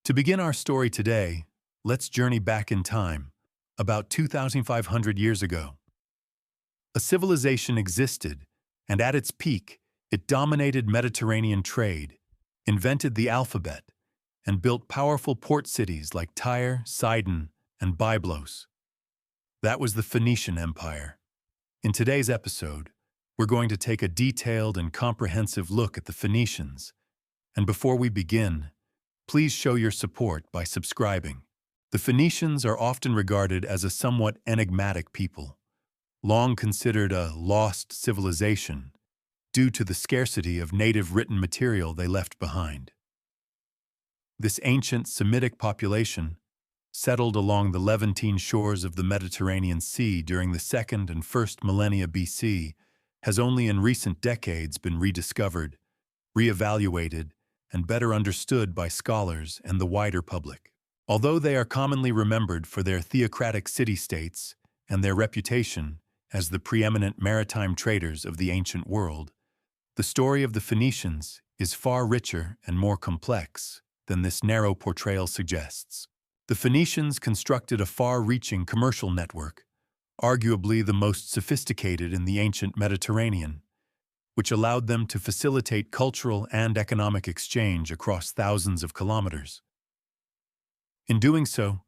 To begin our story today, let's journey back in time, about 2,500 years ago. A civilization existed, and at its peak, it dominated Mediterranean trade, invented the alphabet, and built powerful port cities like Tyre, Sidon, and Byblos. That was the Phoenician Empire. In today's episode, we're going to take a detailed and comprehensive look at the Phoenicians. And before we begin, please show your support by subscribing. The Phoenicians are often regarded as a somewhat enigmatic people, long considered a lost civilization due to the scarcity of native written material they left behind. This ancient Semitic population settled along the Levantine shores of the Mediterranean Sea during the 2nd and 1st millennia BC has only in recent decades been rediscovered, reevaluated, and better understood by scholars and the wider public. Although they are commonly remembered for their theocratic city-states and their reputation as the preeminent maritime traders of the ancient world, the story of the Phoenicians is far richer and more complex than this narrow portrayal suggests. The Phoenicians constructed a far-reaching commercial network, arguably the most sophisticated in the ancient Mediterranean, which allowed them to facilitate cultural and economic exchange across thousands of kilometers. In doing so,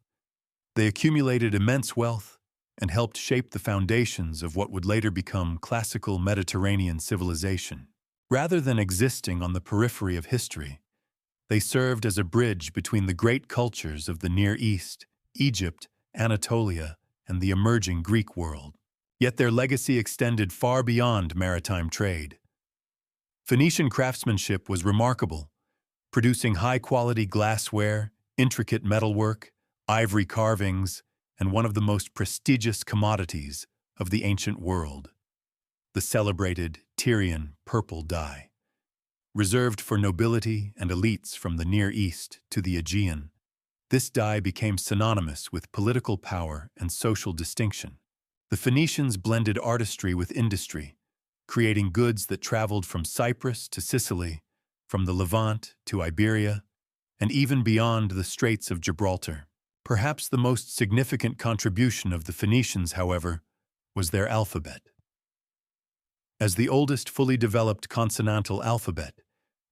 they accumulated immense wealth and helped shape the foundations of what would later become classical Mediterranean civilization. Rather than existing on the periphery of history, they served as a bridge between the great cultures of the Near East, Egypt, Anatolia, and the emerging Greek world. Yet their legacy extended far beyond maritime trade. Phoenician craftsmanship was remarkable, producing high-quality glassware, intricate metalwork, ivory carvings, and one of the most prestigious commodities of the ancient world, the celebrated Tyrian Purple dye. Reserved for nobility and elites from the Near East to the Aegean, this dye became synonymous with political power and social distinction. The Phoenicians blended artistry with industry, creating goods that traveled from Cyprus to Sicily, from the Levant to Iberia, and even beyond the Straits of Gibraltar. Perhaps the most significant contribution of the Phoenicians, however, was their alphabet. As the oldest fully developed consonantal alphabet,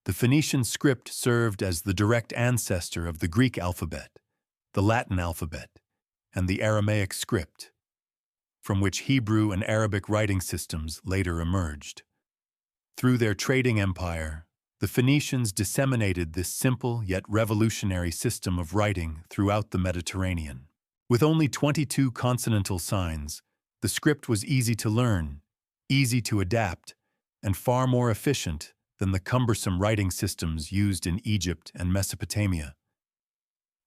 the Phoenician script served as the direct ancestor of the Greek alphabet, the Latin alphabet, and the Aramaic script, from which Hebrew and Arabic writing systems later emerged. Through their trading empire, the Phoenicians disseminated this simple yet revolutionary system of writing throughout the Mediterranean. With only 22 consonantal signs, the script was easy to learn, easy to adapt, and far more efficient than the cumbersome writing systems used in Egypt and Mesopotamia.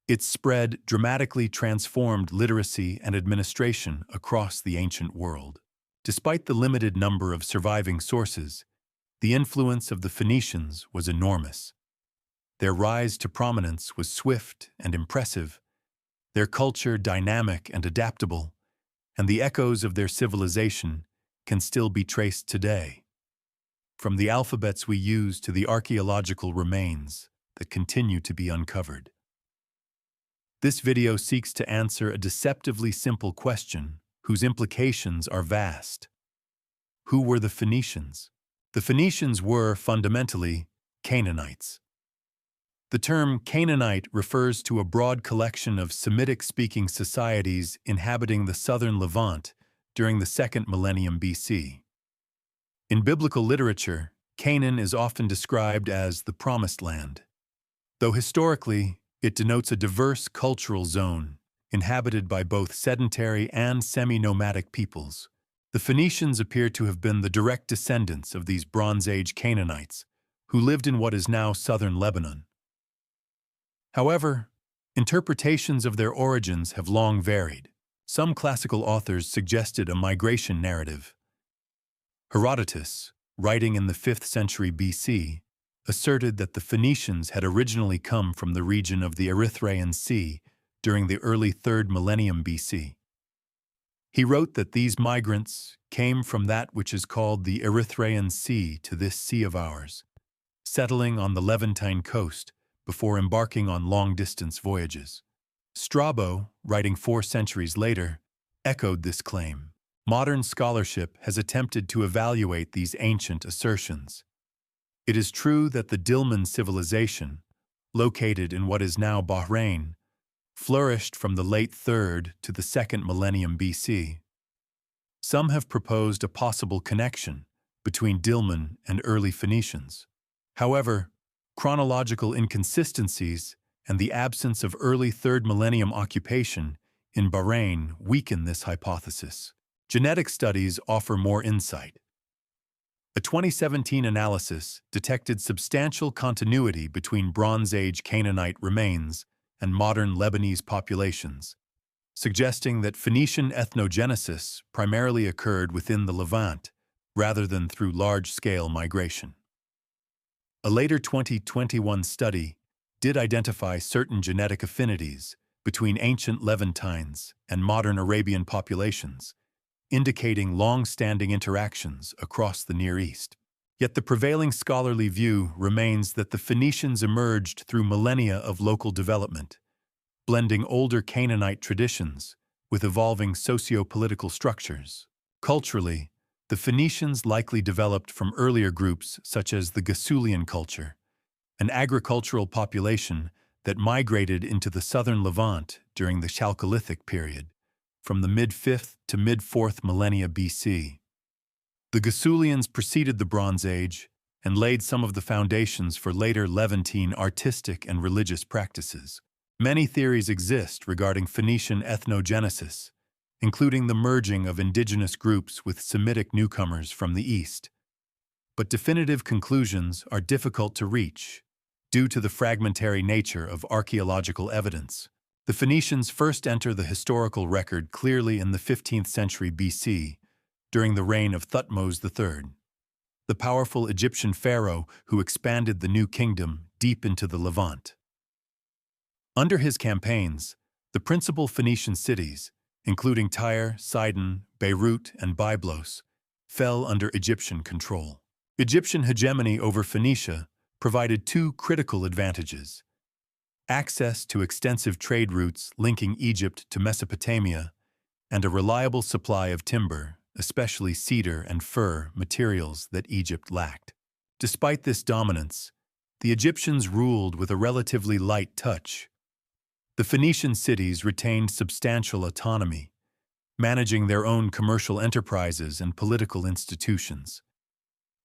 Its spread dramatically transformed literacy and administration across the ancient world. Despite the limited number of surviving sources, the influence of the Phoenicians was enormous. Their rise to prominence was swift and impressive, their culture dynamic and adaptable, and the echoes of their civilization can still be traced today, from the alphabets we use to the archaeological remains that continue to be uncovered. This video seeks to answer a deceptively simple question whose implications are vast. Who were the Phoenicians? The Phoenicians were, fundamentally, Canaanites. The term Canaanite refers to a broad collection of Semitic-speaking societies inhabiting the southern Levant during the 2nd millennium BC. In biblical literature, Canaan is often described as the Promised Land, though historically it denotes a diverse cultural zone inhabited by both sedentary and semi-nomadic peoples. The Phoenicians appear to have been the direct descendants of these Bronze Age Canaanites, who lived in what is now southern Lebanon. However, interpretations of their origins have long varied. Some classical authors suggested a migration narrative. Herodotus, writing in the 5th century BC, asserted that the Phoenicians had originally come from the region of the Erythraean Sea during the early 3rd millennium BC. He wrote that these migrants came from that which is called the Erythraean Sea to this sea of ours, settling on the Levantine coast before embarking on long-distance voyages. Strabo, writing 4 centuries later, echoed this claim. Modern scholarship has attempted to evaluate these ancient assertions. It is true that the Dilmun civilization, located in what is now Bahrain, flourished from the late 3rd to the 2nd millennium BC. Some have proposed a possible connection between Dilmun and early Phoenicians. However, chronological inconsistencies and the absence of early 3rd millennium occupation in Bahrain weaken this hypothesis. Genetic studies offer more insight. A 2017 analysis detected substantial continuity between Bronze Age Canaanite remains and modern Lebanese populations, suggesting that Phoenician ethnogenesis primarily occurred within the Levant rather than through large-scale migration. A later 2021 study did identify certain genetic affinities between ancient Levantines and modern Arabian populations, indicating long-standing interactions across the Near East. Yet the prevailing scholarly view remains that the Phoenicians emerged through millennia of local development, blending older Canaanite traditions with evolving socio-political structures. Culturally, the Phoenicians likely developed from earlier groups such as the Gasulian culture, an agricultural population that migrated into the southern Levant during the Chalcolithic period, from the mid-5th to mid-4th millennia BC. The Gasulians preceded the Bronze Age and laid some of the foundations for later Levantine artistic and religious practices. Many theories exist regarding Phoenician ethnogenesis, including the merging of indigenous groups with Semitic newcomers from the east. But definitive conclusions are difficult to reach due to the fragmentary nature of archaeological evidence. The Phoenicians first enter the historical record clearly in the 15th century BC, during the reign of Thutmose III, the powerful Egyptian pharaoh who expanded the new kingdom deep into the Levant. Under his campaigns, the principal Phoenician cities, including Tyre, Sidon, Beirut, and Byblos, fell under Egyptian control. Egyptian hegemony over Phoenicia provided 2 critical advantages: access to extensive trade routes linking Egypt to Mesopotamia, and a reliable supply of timber, especially cedar and fir materials that Egypt lacked. Despite this dominance, the Egyptians ruled with a relatively light touch. The Phoenician cities retained substantial autonomy, managing their own commercial enterprises and political institutions.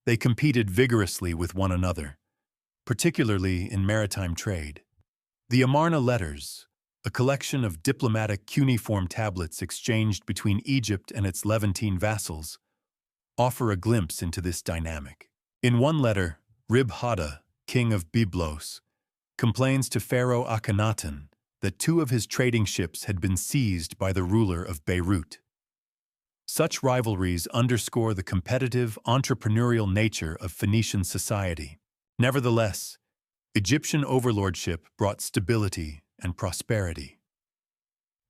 They competed vigorously with one another, particularly in maritime trade. The Amarna Letters, a collection of diplomatic cuneiform tablets exchanged between Egypt and its Levantine vassals, offer a glimpse into this dynamic. In one letter, Rib-Hadda, king of Byblos, complains to Pharaoh Akhenaten that 2 of his trading ships had been seized by the ruler of Beirut. Such rivalries underscore the competitive, entrepreneurial nature of Phoenician society. Nevertheless, Egyptian overlordship brought stability and prosperity.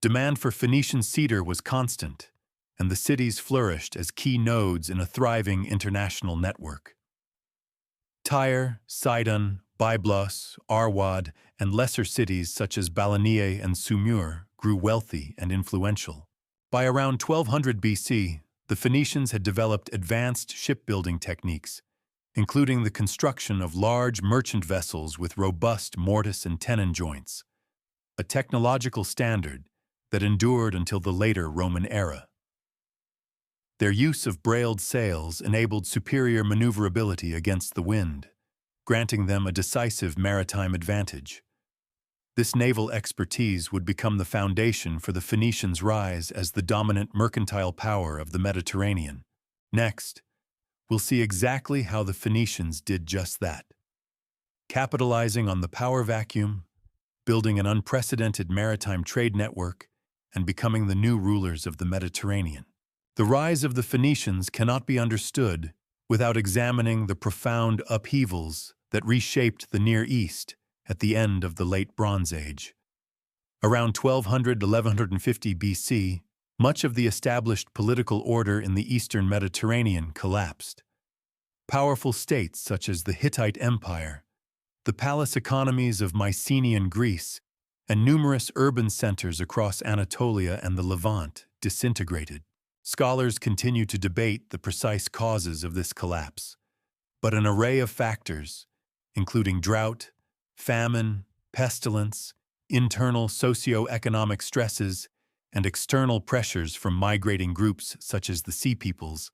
Demand for Phoenician cedar was constant, and the cities flourished as key nodes in a thriving international network. Tyre, Sidon, Byblos, Arwad, and lesser cities such as Balanieh and Sumur grew wealthy and influential. By around 1200 BC, the Phoenicians had developed advanced shipbuilding techniques, including the construction of large merchant vessels with robust mortise and tenon joints, a technological standard that endured until the later Roman era. Their use of brailed sails enabled superior maneuverability against the wind, granting them a decisive maritime advantage. This naval expertise would become the foundation for the Phoenicians' rise as the dominant mercantile power of the Mediterranean. Next, we'll see exactly how the Phoenicians did just that. Capitalizing on the power vacuum, building an unprecedented maritime trade network, and becoming the new rulers of the Mediterranean. The rise of the Phoenicians cannot be understood without examining the profound upheavals that reshaped the Near East at the end of the Late Bronze Age. Around 1200 to 1150 BC, much of the established political order in the eastern Mediterranean collapsed. Powerful states such as the Hittite Empire, The palace economies of Mycenaean Greece and numerous urban centers across Anatolia and the Levant disintegrated. Scholars continue to debate the precise causes of this collapse, but an array of factors, including drought, famine, pestilence, internal socio-economic stresses, and external pressures from migrating groups such as the Sea Peoples,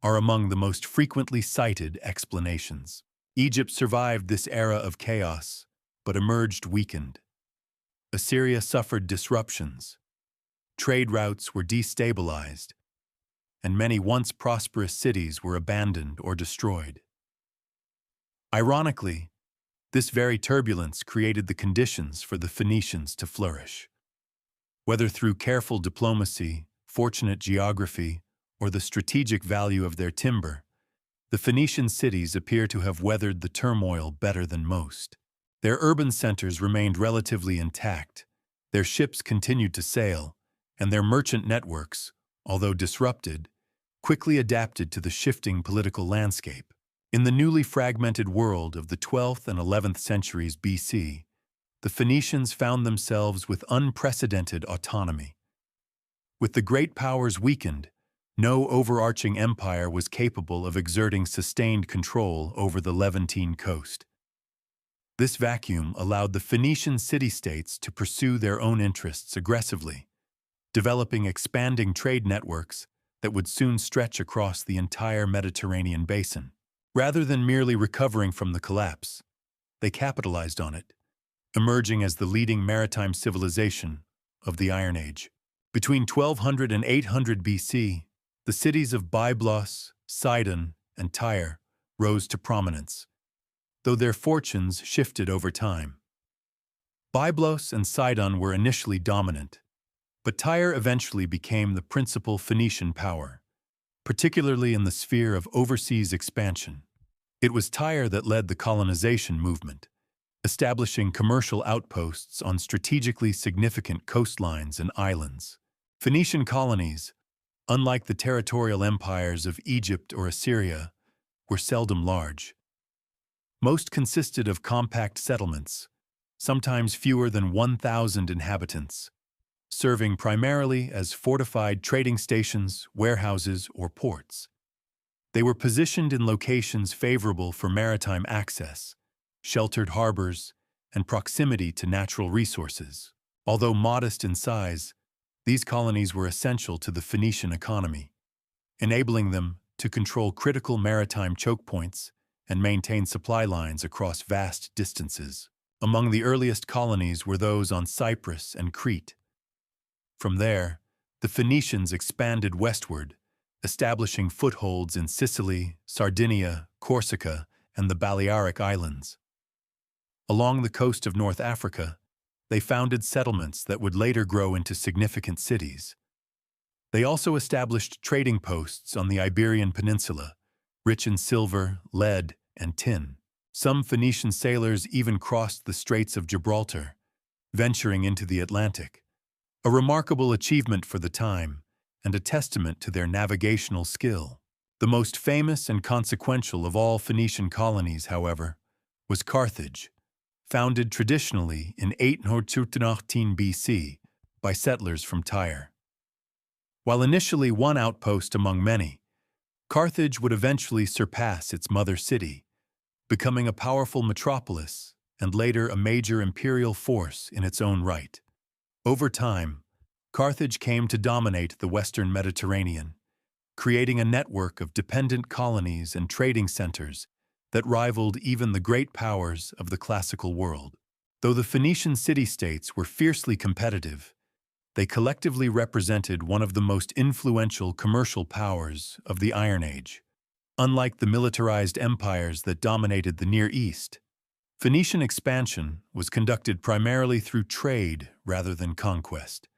are among the most frequently cited explanations. Egypt survived this era of chaos, but emerged weakened. Assyria suffered disruptions. Trade routes were destabilized, and many once prosperous cities were abandoned or destroyed. Ironically, this very turbulence created the conditions for the Phoenicians to flourish. Whether through careful diplomacy, fortunate geography, or the strategic value of their timber, the Phoenician cities appear to have weathered the turmoil better than most. Their urban centers remained relatively intact, their ships continued to sail, and their merchant networks, although disrupted, quickly adapted to the shifting political landscape. In the newly fragmented world of the 12th and 11th centuries BC, the Phoenicians found themselves with unprecedented autonomy. With the great powers weakened, no overarching empire was capable of exerting sustained control over the Levantine coast. This vacuum allowed the Phoenician city-states to pursue their own interests aggressively, developing expanding trade networks that would soon stretch across the entire Mediterranean basin. Rather than merely recovering from the collapse, they capitalized on it, emerging as the leading maritime civilization of the Iron Age. Between 1200 and 800 BC, the cities of Byblos, Sidon, and Tyre rose to prominence, though their fortunes shifted over time. Byblos and Sidon were initially dominant, but Tyre eventually became the principal Phoenician power, particularly in the sphere of overseas expansion. It was Tyre that led the colonization movement, establishing commercial outposts on strategically significant coastlines and islands. Phoenician colonies, unlike the territorial empires of Egypt or Assyria, were seldom large. Most consisted of compact settlements, sometimes fewer than 1,000 inhabitants, serving primarily as fortified trading stations, warehouses, or ports. They were positioned in locations favorable for maritime access, sheltered harbors, and proximity to natural resources. Although modest in size, these colonies were essential to the Phoenician economy, enabling them to control critical maritime choke points and maintain supply lines across vast distances. Among the earliest colonies were those on Cyprus and Crete. From there, the Phoenicians expanded westward, establishing footholds in Sicily, Sardinia, Corsica, and the Balearic Islands. Along the coast of North Africa, they founded settlements that would later grow into significant cities. They also established trading posts on the Iberian Peninsula, rich in silver, lead, and tin. Some Phoenician sailors even crossed the Straits of Gibraltar, venturing into the Atlantic, a remarkable achievement for the time and a testament to their navigational skill. The most famous and consequential of all Phoenician colonies, however, was Carthage, founded traditionally in 819 BC by settlers from Tyre. While initially one outpost among many, Carthage would eventually surpass its mother city, becoming a powerful metropolis and later a major imperial force in its own right. Over time, Carthage came to dominate the Western Mediterranean, creating a network of dependent colonies and trading centers that rivaled even the great powers of the classical world. Though the Phoenician city-states were fiercely competitive, they collectively represented one of the most influential commercial powers of the Iron Age. Unlike the militarized empires that dominated the Near East, Phoenician expansion was conducted primarily through trade rather than conquest.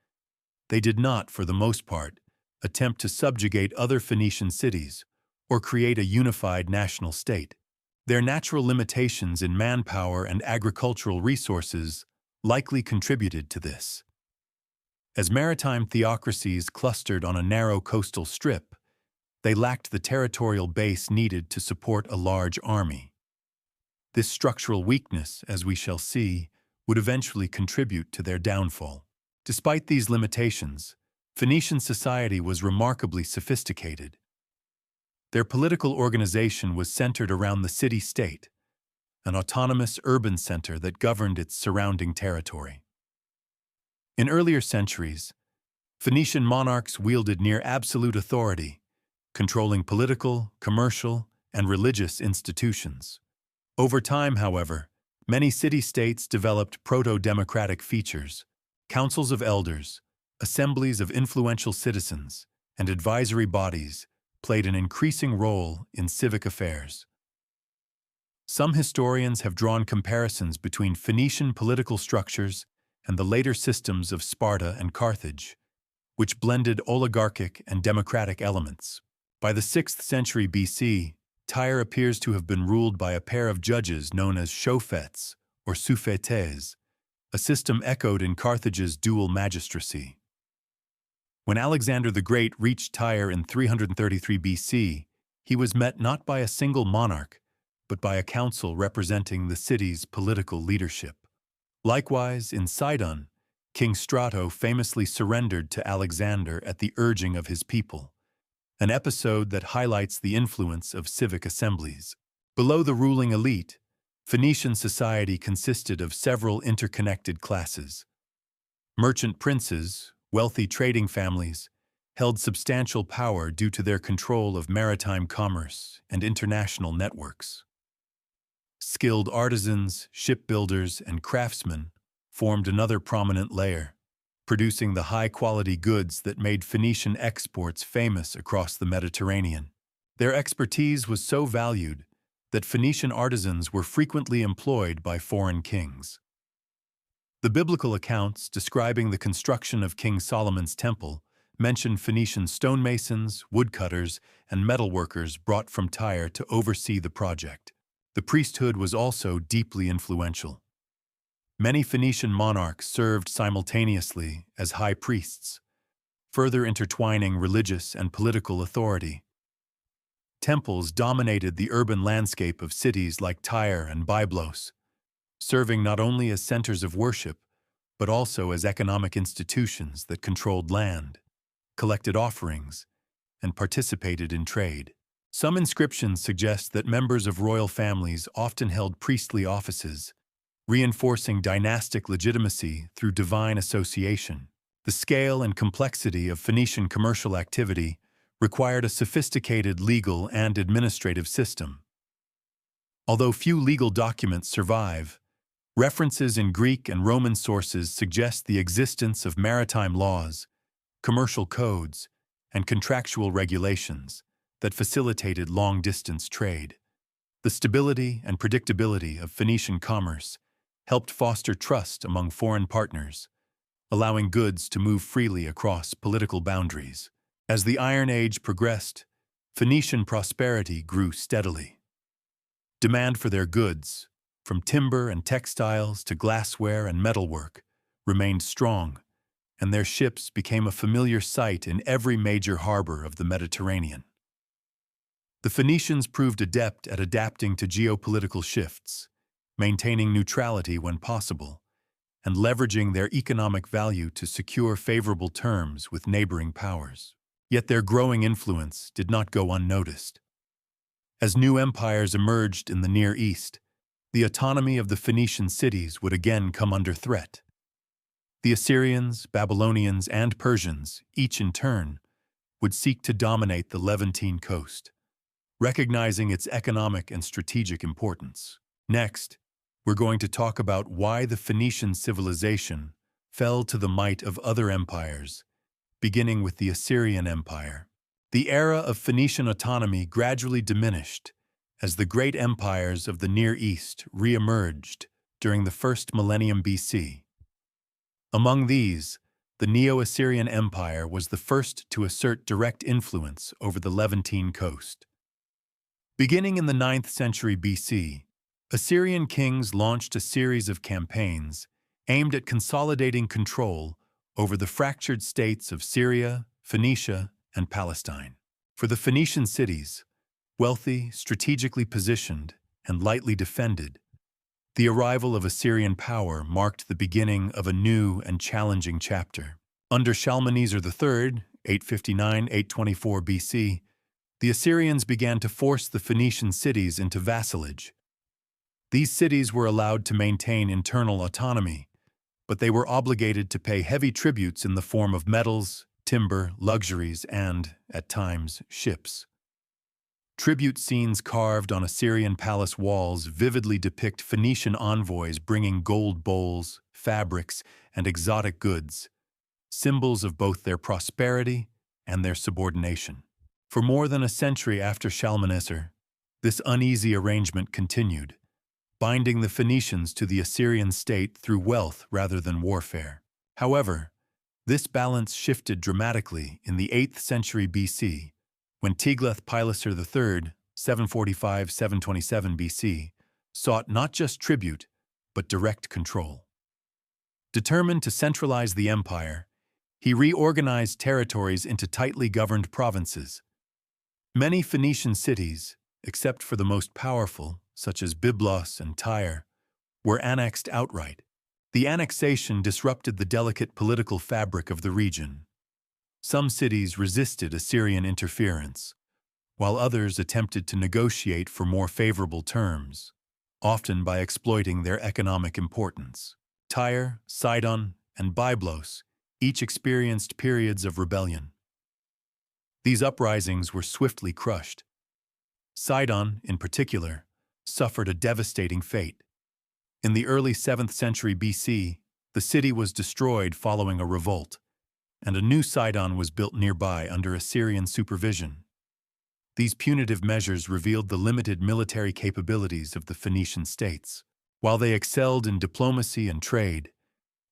They did not, for the most part, attempt to subjugate other Phoenician cities or create a unified national state. Their natural limitations in manpower and agricultural resources likely contributed to this. As maritime theocracies clustered on a narrow coastal strip, they lacked the territorial base needed to support a large army. This structural weakness, as we shall see, would eventually contribute to their downfall. Despite these limitations, Phoenician society was remarkably sophisticated. Their political organization was centered around the city-state, an autonomous urban center that governed its surrounding territory. In earlier centuries, Phoenician monarchs wielded near-absolute authority, controlling political, commercial, and religious institutions. Over time, however, many city-states developed proto-democratic features: councils of elders, assemblies of influential citizens, and advisory bodies played an increasing role in civic affairs. Some historians have drawn comparisons between Phoenician political structures and the later systems of Sparta and Carthage, which blended oligarchic and democratic elements. By the 6th century BC, Tyre appears to have been ruled by a pair of judges known as shofets or suffetes, a system echoed in Carthage's dual magistracy. When Alexander the Great reached Tyre in 333 BC, he was met not by a single monarch, but by a council representing the city's political leadership. Likewise, in Sidon, King Strato famously surrendered to Alexander at the urging of his people, an episode that highlights the influence of civic assemblies. Below the ruling elite, Phoenician society consisted of several interconnected classes. Merchant princes, wealthy trading families, held substantial power due to their control of maritime commerce and international networks. Skilled artisans, shipbuilders, and craftsmen formed another prominent layer, producing the high-quality goods that made Phoenician exports famous across the Mediterranean. Their expertise was so valued that Phoenician artisans were frequently employed by foreign kings. The biblical accounts describing the construction of King Solomon's temple mention Phoenician stonemasons, woodcutters, and metalworkers brought from Tyre to oversee the project. The priesthood was also deeply influential. Many Phoenician monarchs served simultaneously as high priests, further intertwining religious and political authority. Temples dominated the urban landscape of cities like Tyre and Byblos, serving not only as centers of worship, but also as economic institutions that controlled land, collected offerings, and participated in trade. Some inscriptions suggest that members of royal families often held priestly offices, reinforcing dynastic legitimacy through divine association. The scale and complexity of Phoenician commercial activity required a sophisticated legal and administrative system. Although few legal documents survive, references in Greek and Roman sources suggest the existence of maritime laws, commercial codes, and contractual regulations that facilitated long-distance trade. The stability and predictability of Phoenician commerce helped foster trust among foreign partners, allowing goods to move freely across political boundaries. As the Iron Age progressed, Phoenician prosperity grew steadily. Demand for their goods, from timber and textiles to glassware and metalwork, remained strong, and their ships became a familiar sight in every major harbor of the Mediterranean. The Phoenicians proved adept at adapting to geopolitical shifts, maintaining neutrality when possible, and leveraging their economic value to secure favorable terms with neighboring powers. Yet their growing influence did not go unnoticed. As new empires emerged in the Near East, the autonomy of the Phoenician cities would again come under threat. The Assyrians, Babylonians, and Persians, each in turn, would seek to dominate the Levantine coast, recognizing its economic and strategic importance. Next, we're going to talk about why the Phoenician civilization fell to the might of other empires, beginning with the Assyrian Empire. The era of Phoenician autonomy gradually diminished as the great empires of the Near East re-emerged during the first millennium BC. Among these, the Neo-Assyrian Empire was the first to assert direct influence over the Levantine coast. Beginning in the 9th century BC, Assyrian kings launched a series of campaigns aimed at consolidating control over the fractured states of Syria, Phoenicia, and Palestine. For the Phoenician cities, wealthy, strategically positioned, and lightly defended. The arrival of Assyrian power marked the beginning of a new and challenging chapter. Under Shalmaneser III, 859–824 BC, the Assyrians began to force the Phoenician cities into vassalage. These cities were allowed to maintain internal autonomy, but they were obligated to pay heavy tributes in the form of metals, timber, luxuries, and, at times, ships. Tribute scenes carved on Assyrian palace walls vividly depict Phoenician envoys bringing gold bowls, fabrics, and exotic goods, symbols of both their prosperity and their subordination. For more than a century after Shalmaneser, this uneasy arrangement continued, binding the Phoenicians to the Assyrian state through wealth rather than warfare. However, this balance shifted dramatically in the 8th century BC, when Tiglath-Pileser III, 745–727 BC, sought not just tribute, but direct control. Determined to centralize the empire, he reorganized territories into tightly governed provinces. Many Phoenician cities, except for the most powerful, such as Byblos and Tyre, were annexed outright. The annexation disrupted the delicate political fabric of the region. Some cities resisted Assyrian interference, while others attempted to negotiate for more favorable terms, often by exploiting their economic importance. Tyre, Sidon, and Byblos each experienced periods of rebellion. These uprisings were swiftly crushed. Sidon, in particular, suffered a devastating fate. In the early 7th century BC, the city was destroyed following a revolt, and a new Sidon was built nearby under Assyrian supervision. These punitive measures revealed the limited military capabilities of the Phoenician states. While they excelled in diplomacy and trade,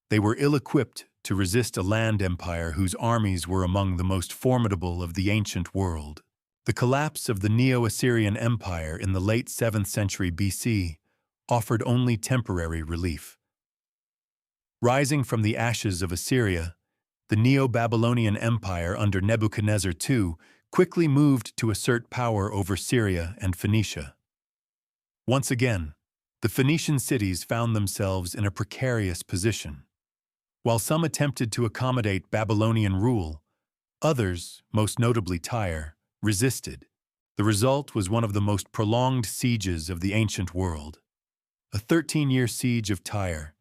they were ill-equipped to resist a land empire whose armies were among the most formidable of the ancient world. The collapse of the Neo-Assyrian Empire in the late 7th century BC offered only temporary relief. Rising from the ashes of Assyria, the Neo-Babylonian Empire under Nebuchadnezzar II quickly moved to assert power over Syria and Phoenicia. Once again, the Phoenician cities found themselves in a precarious position. While some attempted to accommodate Babylonian rule, others, most notably Tyre, resisted. The result was one of the most prolonged sieges of the ancient world. A 13-year siege of Tyre,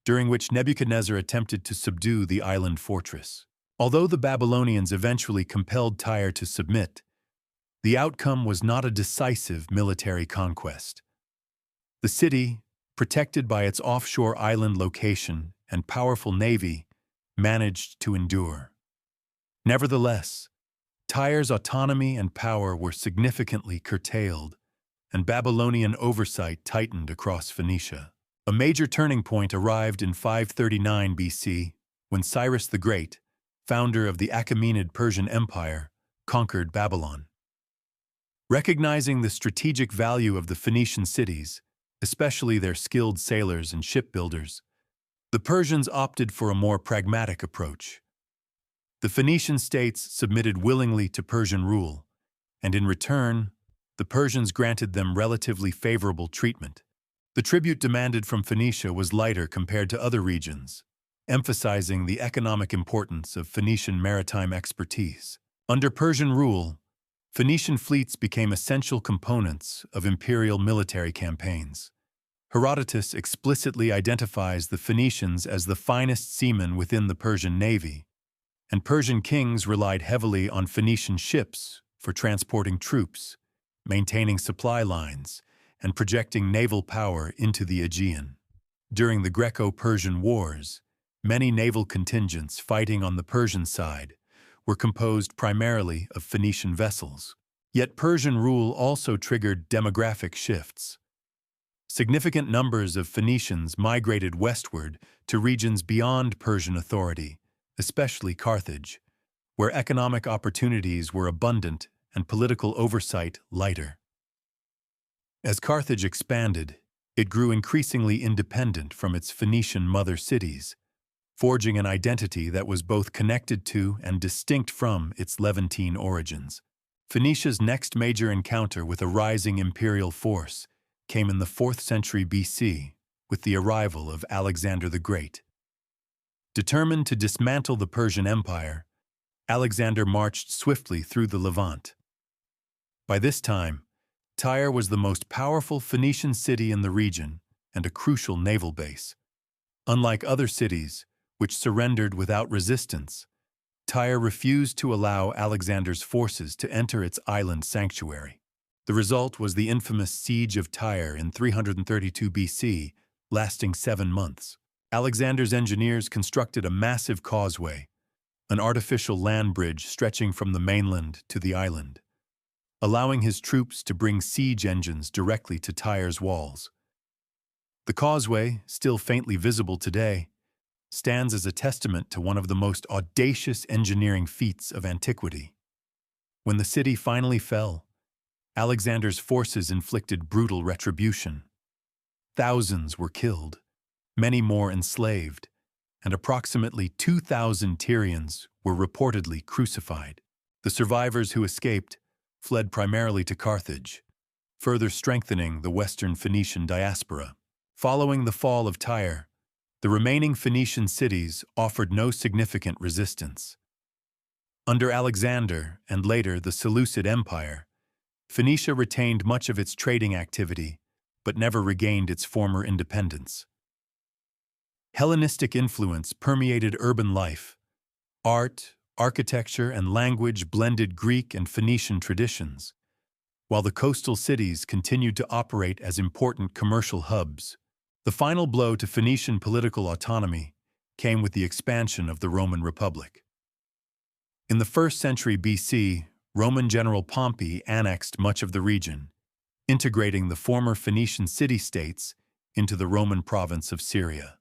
during which Nebuchadnezzar attempted to subdue the island fortress. Although the Babylonians eventually compelled Tyre to submit, the outcome was not a decisive military conquest. The city, protected by its offshore island location and powerful navy, managed to endure. Nevertheless, Tyre's autonomy and power were significantly curtailed, and Babylonian oversight tightened across Phoenicia. A major turning point arrived in 539 BC when Cyrus the Great, founder of the Achaemenid Persian Empire, conquered Babylon. Recognizing the strategic value of the Phoenician cities, especially their skilled sailors and shipbuilders, the Persians opted for a more pragmatic approach. The Phoenician states submitted willingly to Persian rule, and in return, the Persians granted them relatively favorable treatment. The tribute demanded from Phoenicia was lighter compared to other regions, emphasizing the economic importance of Phoenician maritime expertise. Under Persian rule, Phoenician fleets became essential components of imperial military campaigns. Herodotus explicitly identifies the Phoenicians as the finest seamen within the Persian navy, and Persian kings relied heavily on Phoenician ships for transporting troops, maintaining supply lines, and projecting naval power into the Aegean. During the Greco-Persian Wars, many naval contingents fighting on the Persian side were composed primarily of Phoenician vessels. Yet Persian rule also triggered demographic shifts. Significant numbers of Phoenicians migrated westward to regions beyond Persian authority, especially Carthage, where economic opportunities were abundant and political oversight lighter. As Carthage expanded, it grew increasingly independent from its Phoenician mother cities, forging an identity that was both connected to and distinct from its Levantine origins. Phoenicia's next major encounter with a rising imperial force came in the 4th century BC with the arrival of Alexander the Great. Determined to dismantle the Persian Empire, Alexander marched swiftly through the Levant. By this time, Tyre was the most powerful Phoenician city in the region and a crucial naval base. Unlike other cities, which surrendered without resistance, Tyre refused to allow Alexander's forces to enter its island sanctuary. The result was the infamous Siege of Tyre in 332 BC, lasting 7 months. Alexander's engineers constructed a massive causeway, an artificial land bridge stretching from the mainland to the island, allowing his troops to bring siege engines directly to Tyre's walls. The causeway, still faintly visible today, stands as a testament to one of the most audacious engineering feats of antiquity. When the city finally fell, Alexander's forces inflicted brutal retribution. Thousands were killed, many more enslaved, and approximately 2,000 Tyrians were reportedly crucified. The survivors who escaped fled primarily to Carthage, further strengthening the Western Phoenician diaspora. Following the fall of Tyre, the remaining Phoenician cities offered no significant resistance. Under Alexander and later the Seleucid Empire, Phoenicia retained much of its trading activity, but never regained its former independence. Hellenistic influence permeated urban life. Art, architecture, and language blended Greek and Phoenician traditions, while the coastal cities continued to operate as important commercial hubs. The final blow to Phoenician political autonomy came with the expansion of the Roman Republic. In the 1st century BC, Roman general Pompey annexed much of the region, integrating the former Phoenician city-states into the Roman province of Syria.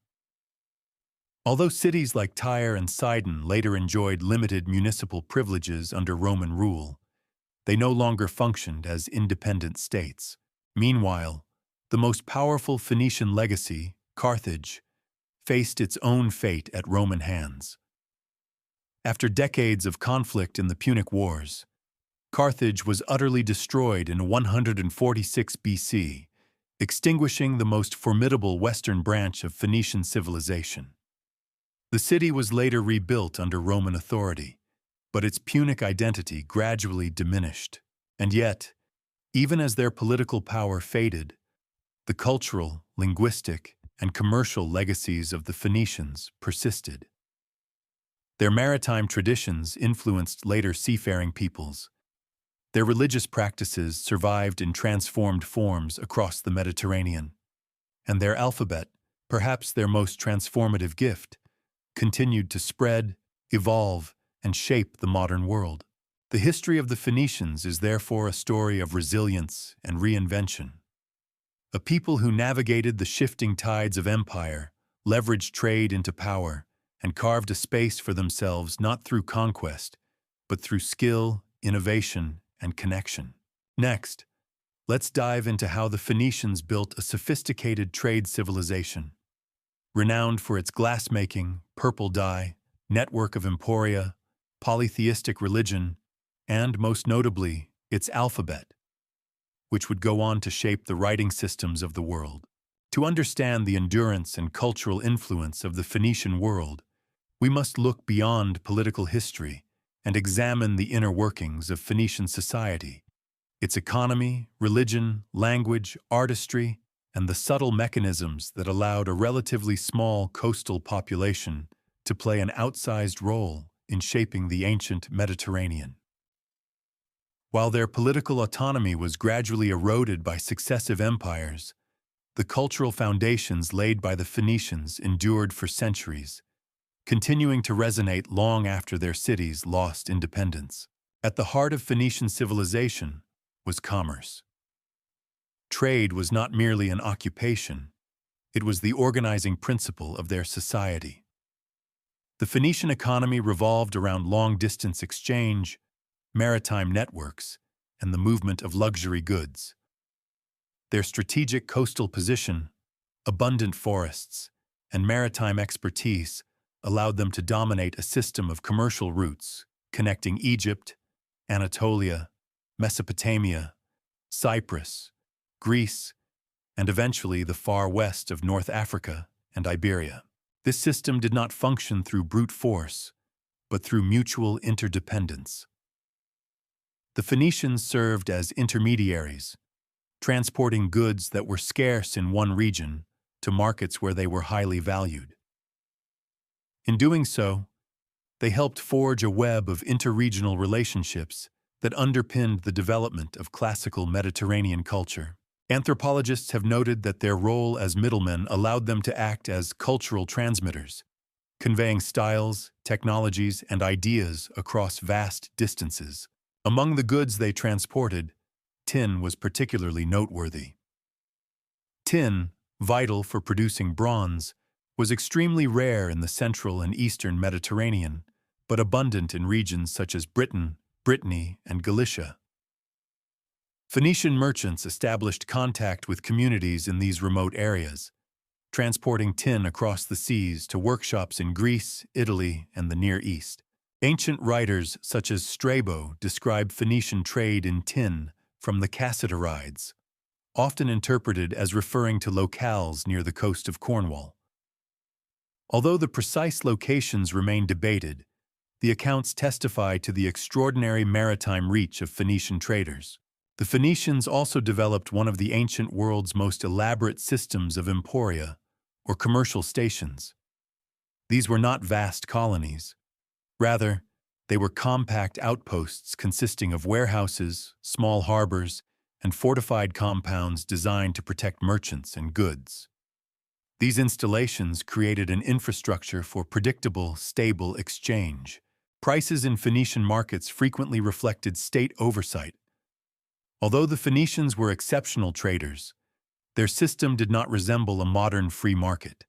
Although cities like Tyre and Sidon later enjoyed limited municipal privileges under Roman rule, they no longer functioned as independent states. Meanwhile, the most powerful Phoenician legacy, Carthage, faced its own fate at Roman hands. After decades of conflict in the Punic Wars, Carthage was utterly destroyed in 146 BC, extinguishing the most formidable western branch of Phoenician civilization. The city was later rebuilt under Roman authority, but its Punic identity gradually diminished. And yet, even as their political power faded, the cultural, linguistic, and commercial legacies of the Phoenicians persisted. Their maritime traditions influenced later seafaring peoples. Their religious practices survived in transformed forms across the Mediterranean, and their alphabet, perhaps their most transformative gift, continued to spread, evolve, and shape the modern world. The history of the Phoenicians is therefore a story of resilience and reinvention. A people who navigated the shifting tides of empire, leveraged trade into power, and carved a space for themselves not through conquest, but through skill, innovation, and connection. Next, let's dive into how the Phoenicians built a sophisticated trade civilization. Renowned for its glassmaking, purple dye, network of emporia, polytheistic religion, and, most notably, its alphabet, which would go on to shape the writing systems of the world. To understand the endurance and cultural influence of the Phoenician world, we must look beyond political history and examine the inner workings of Phoenician society, its economy, religion, language, artistry, and the subtle mechanisms that allowed a relatively small coastal population to play an outsized role in shaping the ancient Mediterranean. While their political autonomy was gradually eroded by successive empires, the cultural foundations laid by the Phoenicians endured for centuries, continuing to resonate long after their cities lost independence. At the heart of Phoenician civilization was commerce. Trade was not merely an occupation, it was the organizing principle of their society. The Phoenician economy revolved around long-distance exchange, maritime networks, and the movement of luxury goods. Their strategic coastal position, abundant forests, and maritime expertise allowed them to dominate a system of commercial routes connecting Egypt, Anatolia, Mesopotamia, Cyprus, Greece, and eventually the far west of North Africa and Iberia. This system did not function through brute force, but through mutual interdependence. The Phoenicians served as intermediaries, transporting goods that were scarce in one region to markets where they were highly valued. In doing so, they helped forge a web of interregional relationships that underpinned the development of classical Mediterranean culture. Anthropologists have noted that their role as middlemen allowed them to act as cultural transmitters, conveying styles, technologies, and ideas across vast distances. Among the goods they transported, tin was particularly noteworthy. Tin, vital for producing bronze, was extremely rare in the central and eastern Mediterranean, but abundant in regions such as Britain, Brittany, and Galicia. Phoenician merchants established contact with communities in these remote areas, transporting tin across the seas to workshops in Greece, Italy, and the Near East. Ancient writers such as Strabo describe Phoenician trade in tin from the Cassidarides, often interpreted as referring to locales near the coast of Cornwall. Although the precise locations remain debated, the accounts testify to the extraordinary maritime reach of Phoenician traders. The Phoenicians also developed one of the ancient world's most elaborate systems of emporia, or commercial stations. These were not vast colonies. Rather, they were compact outposts consisting of warehouses, small harbors, and fortified compounds designed to protect merchants and goods. These installations created an infrastructure for predictable, stable exchange. Prices in Phoenician markets frequently reflected state oversight. Although the Phoenicians were exceptional traders, their system did not resemble a modern free market.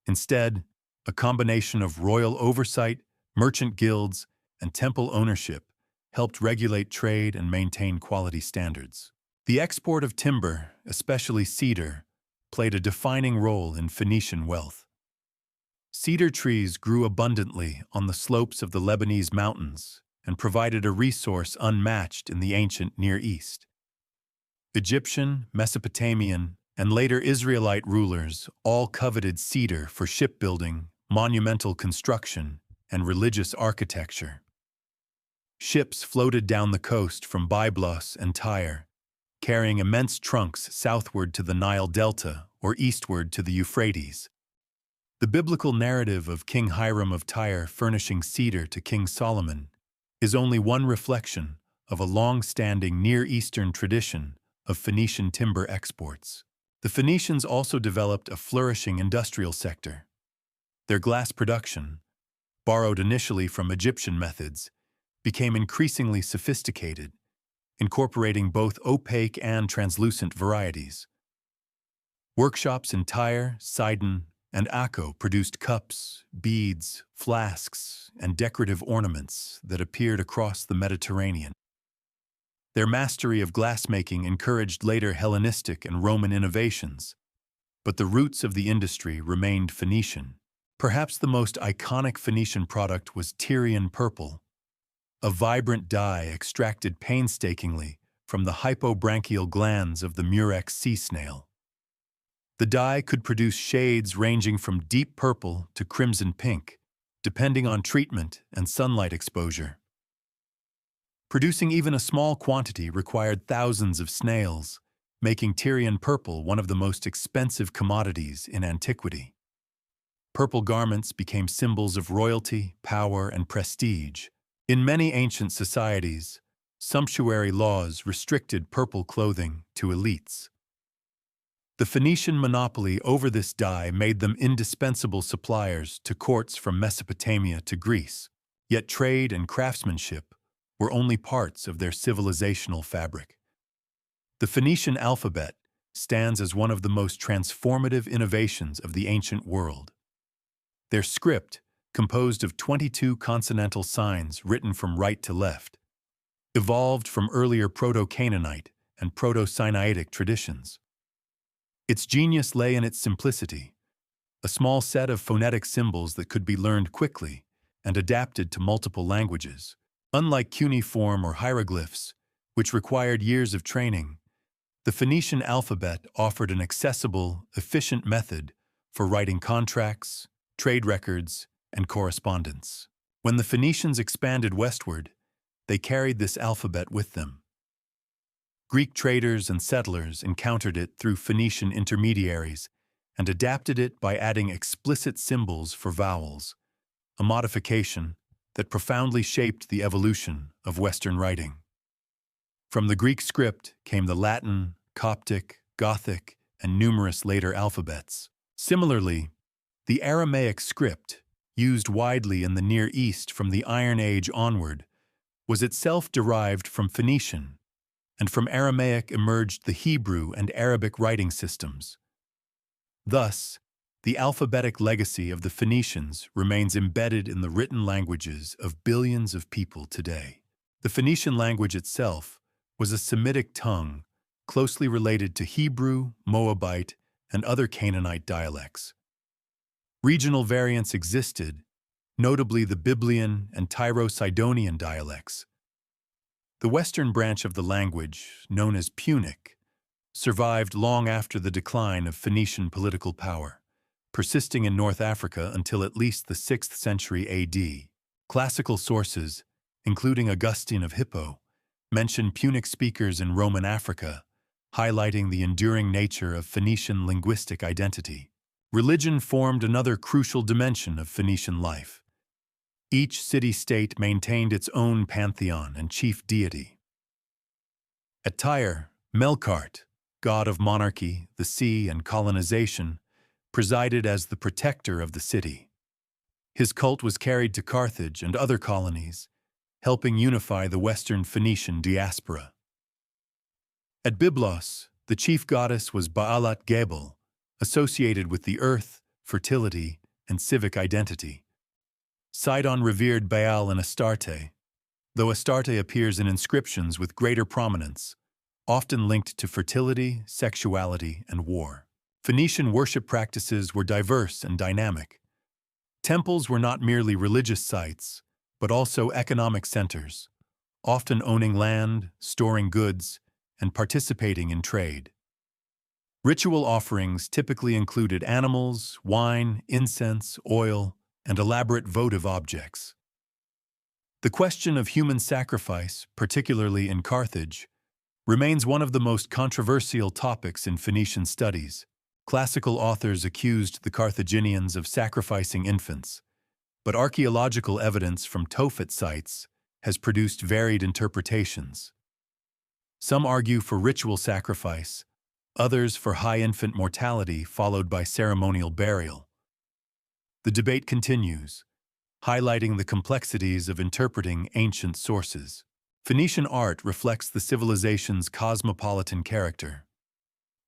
Instead, a combination of royal oversight, merchant guilds, and temple ownership helped regulate trade and maintain quality standards. The export of timber, especially cedar, played a defining role in Phoenician wealth. Cedar trees grew abundantly on the slopes of the Lebanese mountains and provided a resource unmatched in the ancient Near East. Egyptian, Mesopotamian, and later Israelite rulers all coveted cedar for shipbuilding, monumental construction, and religious architecture. Ships floated down the coast from Byblos and Tyre, carrying immense trunks southward to the Nile Delta or eastward to the Euphrates. The biblical narrative of King Hiram of Tyre furnishing cedar to King Solomon is only one reflection of a long-standing Near Eastern tradition of Phoenician timber exports. The Phoenicians also developed a flourishing industrial sector. Their glass production, borrowed initially from Egyptian methods, became increasingly sophisticated, incorporating both opaque and translucent varieties. Workshops in Tyre, Sidon, and Akko produced cups, beads, flasks, and decorative ornaments that appeared across the Mediterranean. Their mastery of glassmaking encouraged later Hellenistic and Roman innovations, but the roots of the industry remained Phoenician. Perhaps the most iconic Phoenician product was Tyrian Purple, a vibrant dye extracted painstakingly from the hypobranchial glands of the murex sea snail. The dye could produce shades ranging from deep purple to crimson pink, depending on treatment and sunlight exposure. Producing even a small quantity required thousands of snails, making Tyrian purple one of the most expensive commodities in antiquity. Purple garments became symbols of royalty, power, and prestige. In many ancient societies, sumptuary laws restricted purple clothing to elites. The Phoenician monopoly over this dye made them indispensable suppliers to courts from Mesopotamia to Greece. Yet trade and craftsmanship were only parts of their civilizational fabric. The Phoenician alphabet stands as one of the most transformative innovations of the ancient world. Their script, composed of 22 consonantal signs written from right to left, evolved from earlier Proto-Canaanite and Proto-Sinaitic traditions. Its genius lay in its simplicity, a small set of phonetic symbols that could be learned quickly and adapted to multiple languages. Unlike cuneiform or hieroglyphs, which required years of training, The Phoenician alphabet offered an accessible, efficient method for writing contracts, trade records, and correspondence. When the Phoenicians expanded westward, they carried this alphabet with them. Greek traders and settlers encountered it through Phoenician intermediaries and adapted it by adding explicit symbols for vowels, a modification that profoundly shaped the evolution of Western writing. From the Greek script came the Latin, Coptic, Gothic, and numerous later alphabets. Similarly, the Aramaic script, used widely in the Near East from the Iron Age onward, was itself derived from Phoenician, and from Aramaic emerged the Hebrew and Arabic writing systems. Thus, the alphabetic legacy of the Phoenicians remains embedded in the written languages of billions of people today. The Phoenician language itself was a Semitic tongue closely related to Hebrew, Moabite, and other Canaanite dialects. Regional variants existed, notably the Biblian and Tyro-Sidonian dialects. The western branch of the language, known as Punic, survived long after the decline of Phoenician political power, persisting in North Africa until at least the 6th century AD. Classical sources, including Augustine of Hippo, mention Punic speakers in Roman Africa, highlighting the enduring nature of Phoenician linguistic identity. Religion formed another crucial dimension of Phoenician life. Each city-state maintained its own pantheon and chief deity. At Tyre, Melkart, god of monarchy, the sea, and colonization, presided as the protector of the city. His cult was carried to Carthage and other colonies, helping unify the Western Phoenician diaspora. At Byblos, the chief goddess was Baalat Gebel, associated with the earth, fertility, and civic identity. Sidon revered Baal and Astarte, though Astarte appears in inscriptions with greater prominence, often linked to fertility, sexuality, and war. Phoenician worship practices were diverse and dynamic. Temples were not merely religious sites, but also economic centers, often owning land, storing goods, and participating in trade. Ritual offerings typically included animals, wine, incense, oil, and elaborate votive objects. The question of human sacrifice, particularly in Carthage, remains one of the most controversial topics in Phoenician studies. Classical authors accused the Carthaginians of sacrificing infants, but archaeological evidence from Tophet sites has produced varied interpretations. Some argue for ritual sacrifice, others for high infant mortality followed by ceremonial burial. The debate continues, highlighting the complexities of interpreting ancient sources. Phoenician art reflects the civilization's cosmopolitan character.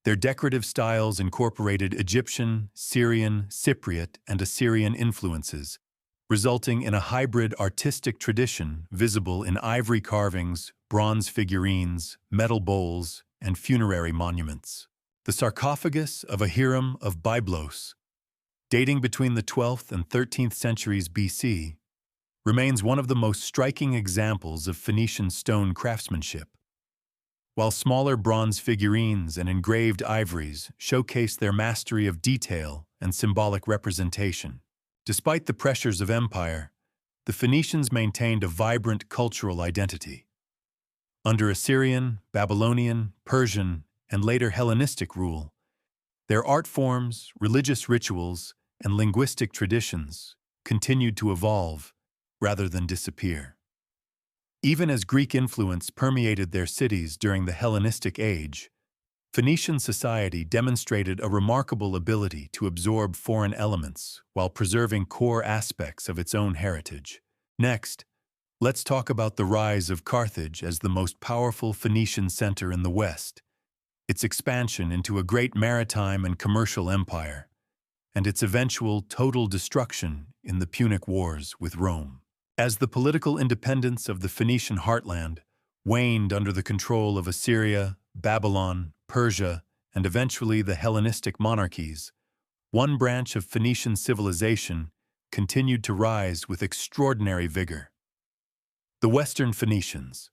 Their decorative styles incorporated Egyptian, Syrian, Cypriot, and Assyrian influences, resulting in a hybrid artistic tradition visible in ivory carvings, bronze figurines, metal bowls, and funerary monuments. The sarcophagus of a harem of Byblos, dating between the 12th and 13th centuries BC, remains one of the most striking examples of Phoenician stone craftsmanship. While smaller bronze figurines and engraved ivories showcase their mastery of detail and symbolic representation. Despite the pressures of empire, the Phoenicians maintained a vibrant cultural identity. Under Assyrian, Babylonian, Persian, and later Hellenistic rule, their art forms, religious rituals, and linguistic traditions continued to evolve rather than disappear. Even as Greek influence permeated their cities during the Hellenistic Age, Phoenician society demonstrated a remarkable ability to absorb foreign elements while preserving core aspects of its own heritage. Next, let's talk about the rise of Carthage as the most powerful Phoenician center in the West, its expansion into a great maritime and commercial empire, and its eventual total destruction in the Punic Wars with Rome. As the political independence of the Phoenician heartland waned under the control of Assyria, Babylon, Persia, and eventually the Hellenistic monarchies, one branch of Phoenician civilization continued to rise with extraordinary vigor. The Western Phoenicians,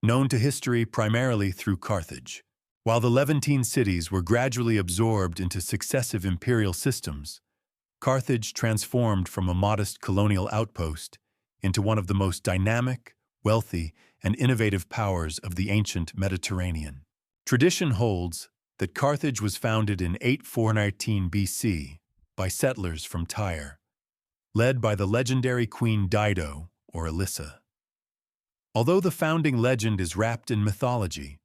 known to history primarily through Carthage. While the Levantine cities were gradually absorbed into successive imperial systems, Carthage transformed from a modest colonial outpost into one of the most dynamic, wealthy, and innovative powers of the ancient Mediterranean. Tradition holds that Carthage was founded in 8419 BC by settlers from Tyre, led by the legendary Queen Dido, or Elissa. Although the founding legend is wrapped in mythology,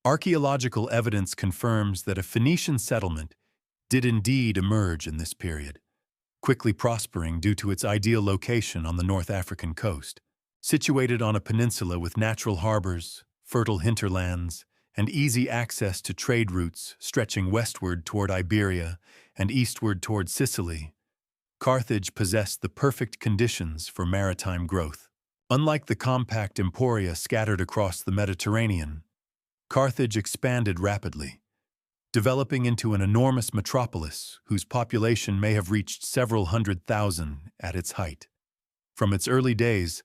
archaeological evidence confirms that a Phoenician settlement did indeed emerge in this period, quickly prospering due to its ideal location on the North African coast. Situated on a peninsula with natural harbors, fertile hinterlands, and easy access to trade routes stretching westward toward Iberia and eastward toward Sicily, Carthage possessed the perfect conditions for maritime growth. Unlike the compact emporia scattered across the Mediterranean, Carthage expanded rapidly, developing into an enormous metropolis whose population may have reached several 100,000 at its height. From its early days,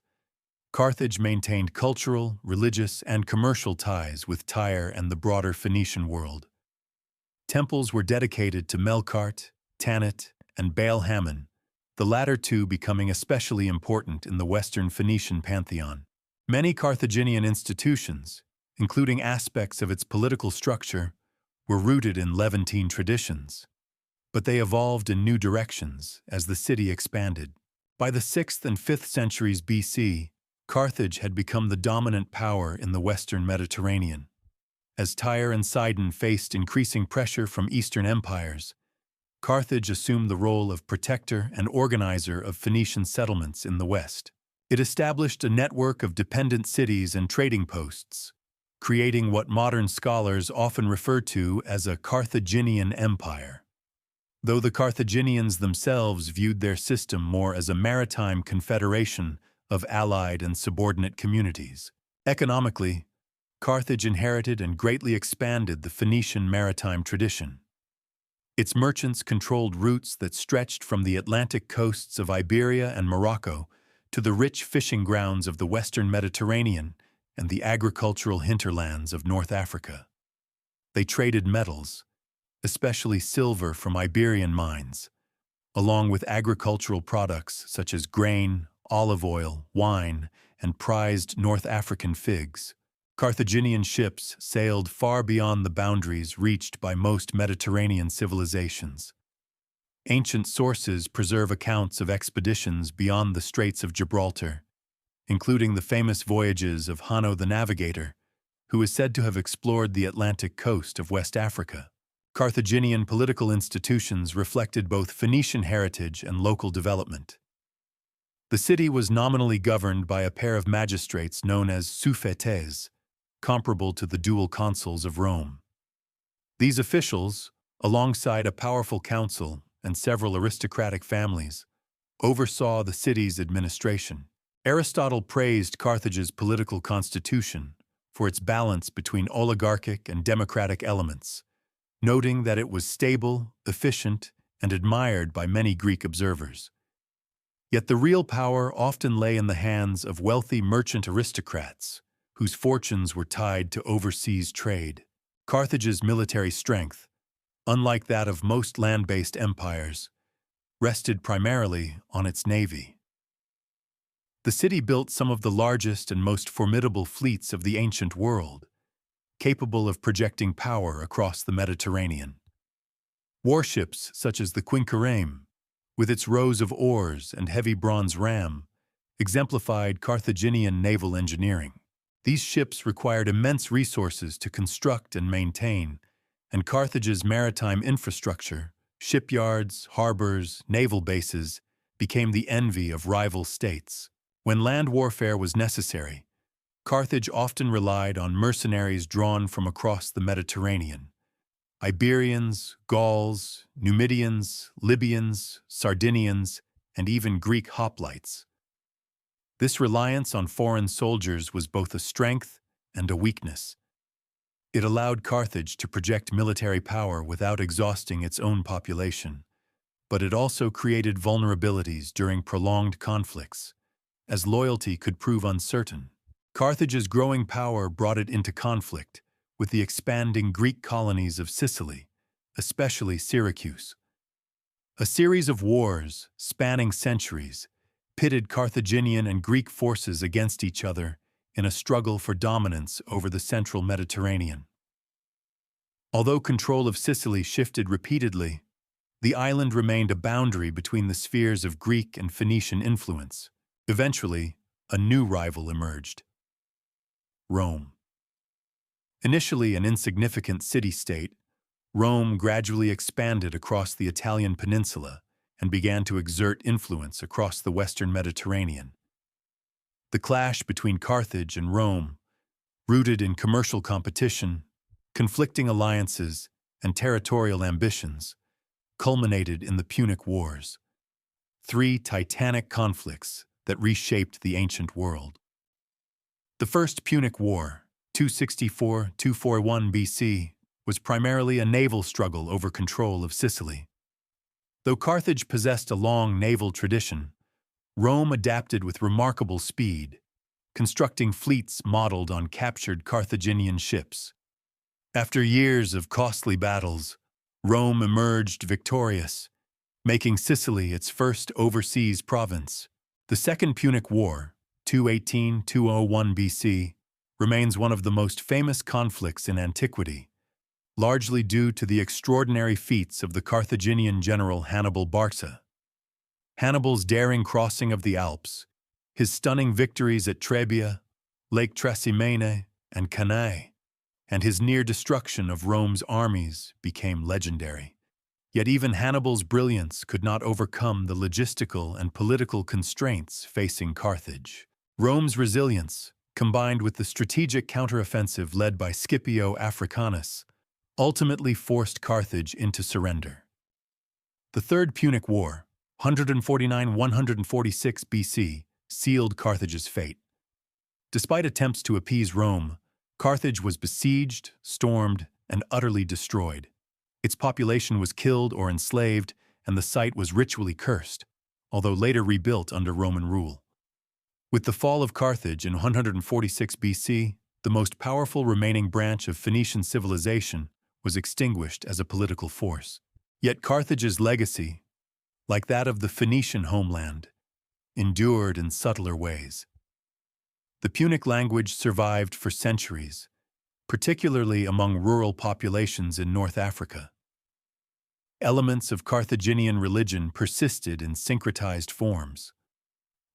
Carthage maintained cultural, religious, and commercial ties with Tyre and the broader Phoenician world. Temples were dedicated to Melkart, Tanit, and Baal-Hamon, the latter two becoming especially important in the Western Phoenician pantheon. Many Carthaginian institutions, including aspects of its political structure, were rooted in Levantine traditions, but they evolved in new directions as the city expanded. By the 6th and 5th centuries BC, Carthage had become the dominant power in the Western Mediterranean. As Tyre and Sidon faced increasing pressure from Eastern empires, Carthage assumed the role of protector and organizer of Phoenician settlements in the West. It established a network of dependent cities and trading posts, creating what modern scholars often refer to as a Carthaginian empire. Though the Carthaginians themselves viewed their system more as a maritime confederation of allied and subordinate communities. Economically, Carthage inherited and greatly expanded the Phoenician maritime tradition. Its merchants controlled routes that stretched from the Atlantic coasts of Iberia and Morocco to the rich fishing grounds of the Western Mediterranean and the agricultural hinterlands of North Africa. They traded metals, especially silver from Iberian mines, along with agricultural products such as grain, olive oil, wine, and prized North African figs. Carthaginian ships sailed far beyond the boundaries reached by most Mediterranean civilizations. Ancient sources preserve accounts of expeditions beyond the Straits of Gibraltar, including the famous voyages of Hanno the Navigator, who is said to have explored the Atlantic coast of West Africa. Carthaginian political institutions reflected both Phoenician heritage and local development. The city was nominally governed by a pair of magistrates known as suffetes, comparable to the dual consuls of Rome. These officials, alongside a powerful council and several aristocratic families, oversaw the city's administration. Aristotle praised Carthage's political constitution for its balance between oligarchic and democratic elements, noting that it was stable, efficient, and admired by many Greek observers. Yet the real power often lay in the hands of wealthy merchant aristocrats, whose fortunes were tied to overseas trade. Carthage's military strength, unlike that of most land-based empires, rested primarily on its navy. The city built some of the largest and most formidable fleets of the ancient world, capable of projecting power across the Mediterranean. Warships such as the Quinquereme, with its rows of oars and heavy bronze ram, exemplified Carthaginian naval engineering. These ships required immense resources to construct and maintain, and Carthage's maritime infrastructure, shipyards, harbors, naval bases, became the envy of rival states. When land warfare was necessary, Carthage often relied on mercenaries drawn from across the Mediterranean. Iberians, Gauls, Numidians, Libyans, Sardinians, and even Greek hoplites. This reliance on foreign soldiers was both a strength and a weakness. It allowed Carthage to project military power without exhausting its own population, but it also created vulnerabilities during prolonged conflicts, as loyalty could prove uncertain. Carthage's growing power brought it into conflict with the expanding Greek colonies of Sicily, especially Syracuse. A series of wars, spanning centuries, pitted Carthaginian and Greek forces against each other in a struggle for dominance over the central Mediterranean. Although control of Sicily shifted repeatedly, the island remained a boundary between the spheres of Greek and Phoenician influence. Eventually, a new rival emerged: Rome. Initially an insignificant city-state, Rome gradually expanded across the Italian peninsula and began to exert influence across the western Mediterranean. The clash between Carthage and Rome, rooted in commercial competition, conflicting alliances, and territorial ambitions, culminated in the Punic Wars, three titanic conflicts that reshaped the ancient world. The First Punic War, 264–241 BC, was primarily a naval struggle over control of Sicily. Though Carthage possessed a long naval tradition, Rome adapted with remarkable speed, constructing fleets modeled on captured Carthaginian ships. After years of costly battles, Rome emerged victorious, making Sicily its first overseas province. The Second Punic War, 218–201 BC, remains one of the most famous conflicts in antiquity, largely due to the extraordinary feats of the Carthaginian general Hannibal Barca. Hannibal's daring crossing of the Alps, his stunning victories at Trebia, Lake Trasimene, and Cannae, and his near destruction of Rome's armies became legendary. Yet even Hannibal's brilliance could not overcome the logistical and political constraints facing Carthage. Rome's resilience, combined with the strategic counteroffensive led by Scipio Africanus, ultimately forced Carthage into surrender. The Third Punic War, 149–146 BC, sealed Carthage's fate. Despite attempts to appease Rome, Carthage was besieged, stormed, and utterly destroyed. Its population was killed or enslaved, and the site was ritually cursed, although later rebuilt under Roman rule. With the fall of Carthage in 146 BC, the most powerful remaining branch of Phoenician civilization was extinguished as a political force. Yet Carthage's legacy, like that of the Phoenician homeland, endured in subtler ways. The Punic language survived for centuries, particularly among rural populations in North Africa. Elements of Carthaginian religion persisted in syncretized forms.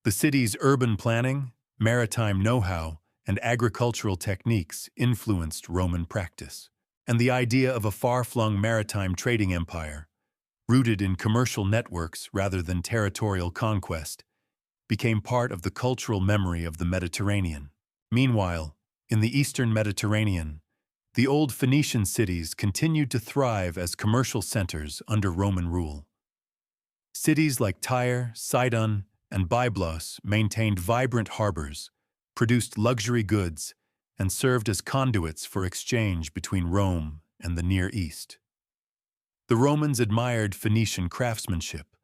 The city's urban planning, maritime know-how, and agricultural techniques influenced Roman practice, and the idea of a far-flung maritime trading empire, rooted in commercial networks rather than territorial conquest, became part of the cultural memory of the Mediterranean. Meanwhile, in the eastern Mediterranean, the old Phoenician cities continued to thrive as commercial centers under Roman rule. Cities like Tyre, Sidon, and Byblos maintained vibrant harbors, produced luxury goods, and served as conduits for exchange between Rome and the Near East. The Romans admired Phoenician craftsmanship.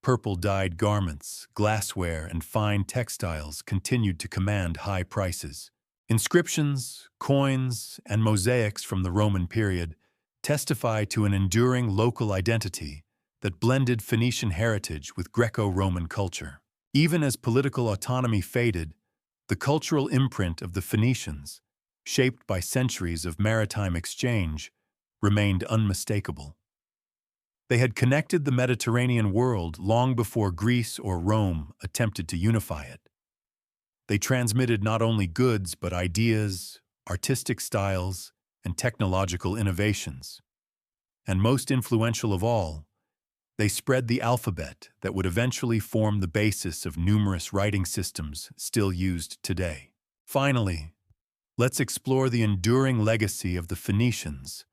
Purple-dyed garments, glassware, and fine textiles continued to command high prices. Inscriptions, coins, and mosaics from the Roman period testify to an enduring local identity that blended Phoenician heritage with Greco-Roman culture. Even as political autonomy faded, the cultural imprint of the Phoenicians, shaped by centuries of maritime exchange, remained unmistakable. They had connected the Mediterranean world long before Greece or Rome attempted to unify it. They transmitted not only goods but ideas, artistic styles, and technological innovations. And most influential of all, they spread the alphabet that would eventually form the basis of numerous writing systems still used today. Finally, let's explore the enduring legacy of the Phoenicians,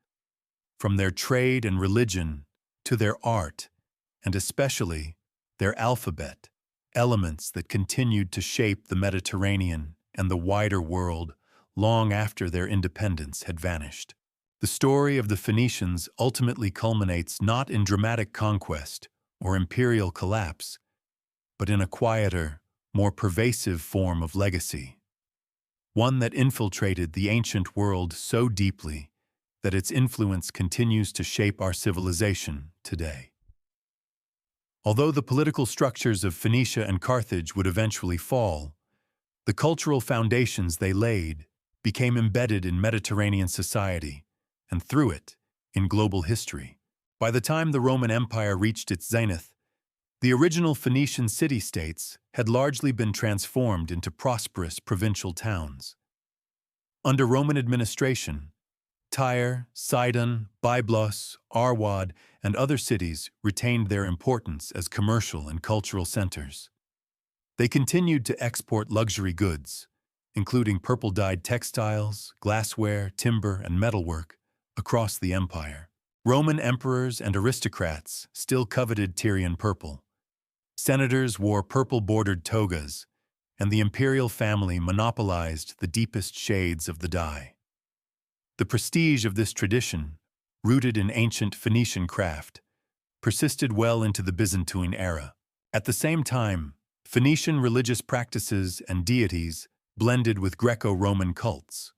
from their trade and religion to their art, and especially their alphabet, elements that continued to shape the Mediterranean and the wider world long after their independence had vanished. The story of the Phoenicians ultimately culminates not in dramatic conquest or imperial collapse, but in a quieter, more pervasive form of legacy. one that infiltrated the ancient world so deeply that its influence continues to shape our civilization today. Although the political structures of Phoenicia and Carthage would eventually fall, the cultural foundations they laid became embedded in Mediterranean society, and through it, in global history. By the time the Roman Empire reached its zenith, the original Phoenician city-states had largely been transformed into prosperous provincial towns. Under Roman administration, Tyre, Sidon, Byblos, Arwad, and other cities retained their importance as commercial and cultural centers. They continued to export luxury goods, including purple-dyed textiles, glassware, timber, and metalwork, across the empire. Roman emperors and aristocrats still coveted Tyrian purple. Senators wore purple-bordered togas, and the imperial family monopolized the deepest shades of the dye. The prestige of this tradition, rooted in ancient Phoenician craft, persisted well into the Byzantine era. At the same time, Phoenician religious practices and deities blended with Greco-Roman cults.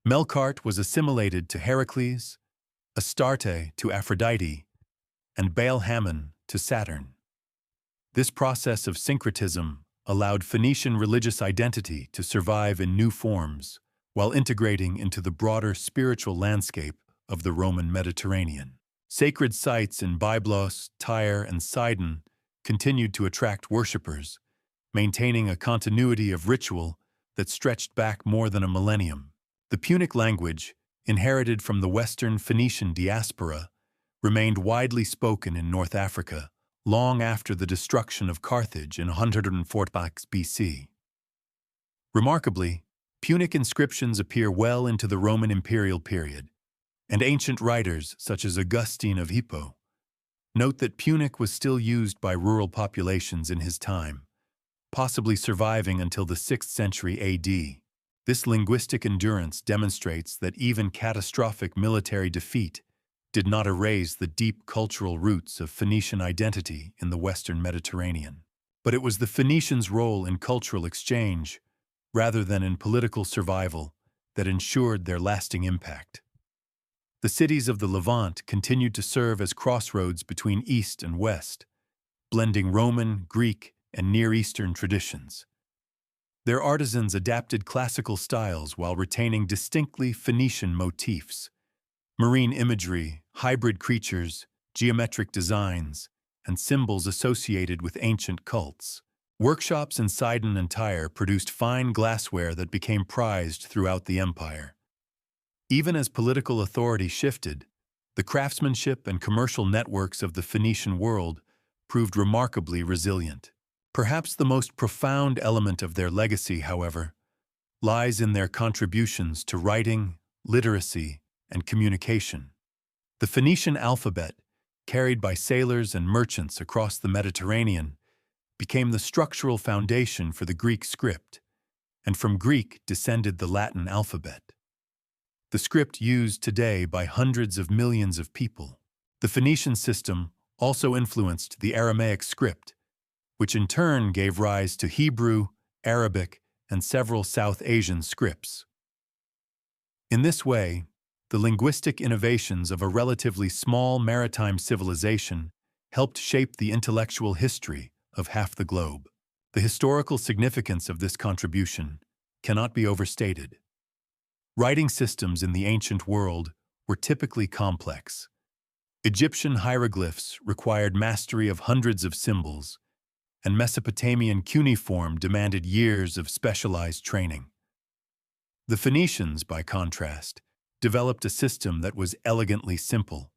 Melkart was assimilated to Heracles, Astarte to Aphrodite, and Baal-Hamon to Saturn. This process of syncretism allowed Phoenician religious identity to survive in new forms while integrating into the broader spiritual landscape of the Roman Mediterranean. Sacred sites in Byblos, Tyre, and Sidon continued to attract worshippers, maintaining a continuity of ritual that stretched back more than a millennium. The Punic language, inherited from the Western Phoenician diaspora, remained widely spoken in North Africa long after the destruction of Carthage in 146 BC. Remarkably, Punic inscriptions appear well into the Roman imperial period, and ancient writers such as Augustine of Hippo note that Punic was still used by rural populations in his time, possibly surviving until the 6th century AD. This linguistic endurance demonstrates that even catastrophic military defeat did not erase the deep cultural roots of Phoenician identity in the Western Mediterranean. But it was the Phoenicians' role in cultural exchange, rather than in political survival, that ensured their lasting impact. The cities of the Levant continued to serve as crossroads between East and West, blending Roman, Greek, and Near Eastern traditions. Their artisans adapted classical styles while retaining distinctly Phoenician motifs. Marine imagery, hybrid creatures, geometric designs, and symbols associated with ancient cults. Workshops in Sidon and Tyre produced fine glassware that became prized throughout the empire. Even as political authority shifted, the craftsmanship and commercial networks of the Phoenician world proved remarkably resilient. Perhaps the most profound element of their legacy, however, lies in their contributions to writing, literacy, and communication. The Phoenician alphabet, carried by sailors and merchants across the Mediterranean, became the structural foundation for the Greek script, and from Greek descended the Latin alphabet. The script used today by hundreds of millions of people. The Phoenician system also influenced the Aramaic script, which in turn gave rise to Hebrew, Arabic, and several South Asian scripts. In this way, the linguistic innovations of a relatively small maritime civilization helped shape the intellectual history of half the globe. The historical significance of this contribution cannot be overstated. Writing systems in the ancient world were typically complex. Egyptian hieroglyphs required mastery of hundreds of symbols, and Mesopotamian cuneiform demanded years of specialized training. The Phoenicians, by contrast, developed a system that was elegantly simple,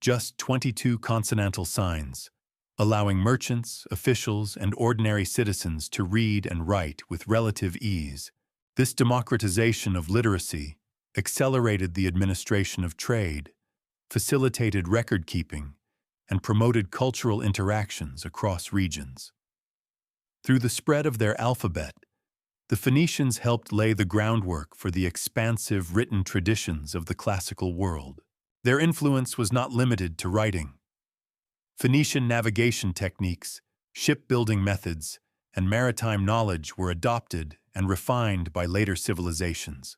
just 22 consonantal signs, allowing merchants, officials, and ordinary citizens to read and write with relative ease. This democratization of literacy accelerated the administration of trade, facilitated record-keeping, and promoted cultural interactions across regions. Through the spread of their alphabet, the Phoenicians helped lay the groundwork for the expansive written traditions of the classical world. Their influence was not limited to writing. Phoenician navigation techniques, shipbuilding methods, and maritime knowledge were adopted and refined by later civilizations.